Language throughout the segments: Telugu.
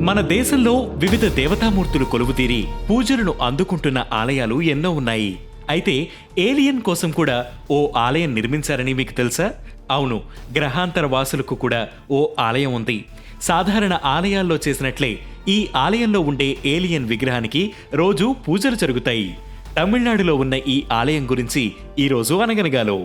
మన దేశంలో వివిధ దేవతామూర్తులు కొలువుతీరి పూజలను అందుకుంటున్న ఆలయాలు ఎన్నో ఉన్నాయి. అయితే ఏలియన్ కోసం కూడా ఓ ఆలయం నిర్మించారని మీకు తెలుసా? అవును, గ్రహాంతర వాసులకు కూడా ఓ ఆలయం ఉంది. సాధారణ ఆలయాల్లో చేసినట్లే ఈ ఆలయంలో ఉండే ఏలియన్ విగ్రహానికి రోజు పూజలు జరుగుతాయి. తమిళనాడులో ఉన్న ఈ ఆలయం గురించి ఈరోజు అనగనగాలో.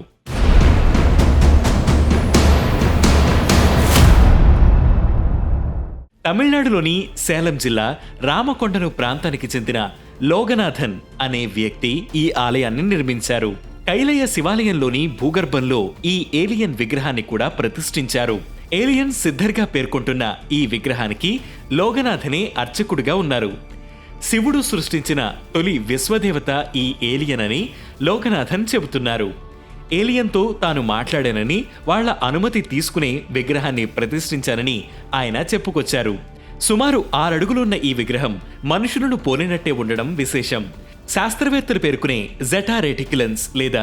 తమిళనాడులోని సేలం జిల్లా రామకొండను ప్రాంతానికి చెందిన లోగనాథన్ అనే వ్యక్తి ఈ ఆలయాన్ని నిర్మించారు. కైలయ శివాలయంలోని భూగర్భంలో ఈ ఏలియన్ విగ్రహాన్ని కూడా ప్రతిష్ఠించారు. ఏలియన్ సిద్ధర్గా పేర్కొంటున్న ఈ విగ్రహానికి లోగనాథనే అర్చకుడిగా ఉన్నారు. శివుడు సృష్టించిన తొలి విశ్వదేవత ఈ ఏలియన్ అని లోగనాథన్ చెబుతున్నారు. ఏలియన్తో తాను మాట్లాడానని, వాళ్ల అనుమతి తీసుకునే విగ్రహాన్ని ప్రతిష్ఠించానని ఆయన చెప్పుకొచ్చారు. సుమారు 6 అడుగులున్న ఈ విగ్రహం మనుషులను పోలినట్టే ఉండడం విశేషం. శాస్త్రవేత్తలు పేర్కొనే జెటా రెటిక్యులన్స్ లేదా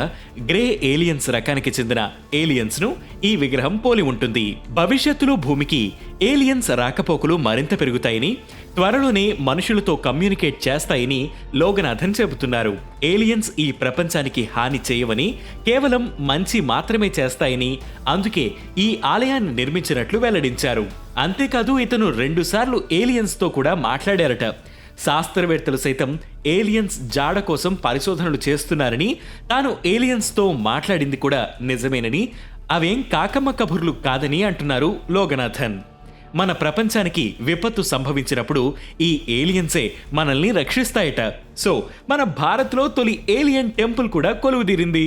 గ్రే ఏలియన్స్ రకానికి చెందిన ఏలియన్స్ ను ఈ విగ్రహం పోలి ఉంటుంది. భవిష్యత్తులో భూమికి ఏలియన్స్ రాకపోకలు మరింత పెరుగుతాయని, త్వరలోనే మనుషులతో కమ్యూనికేట్ చేస్తాయని లోగనాథన్ చెబుతున్నారు. ఏలియన్స్ ఈ ప్రపంచానికి హాని చేయవని, కేవలం మంచి మాత్రమే చేస్తాయని, అందుకే ఈ ఆలయాన్ని నిర్మించినట్లు వెల్లడించారు. అంతేకాదు, ఇతను 2 సార్లు ఏలియన్స్ తో కూడా మాట్లాడారట. శాస్త్రవేత్తలు సైతం ఏలియన్స్ జాడ కోసం పరిశోధనలు చేస్తున్నారని, తాను ఏలియన్స్ తో మాట్లాడింది కూడా నిజమేనని, అవేం కాకమ్మ కబుర్లు కాదని అంటున్నారు లోగనాథన్. మన ప్రపంచానికి విపత్తు సంభవించినప్పుడు ఈ ఏలియన్సే మనల్ని రక్షిస్తాయట. సో మన భారత్లో తొలి ఏలియన్ టెంపుల్ కూడా కొలువుదీరింది.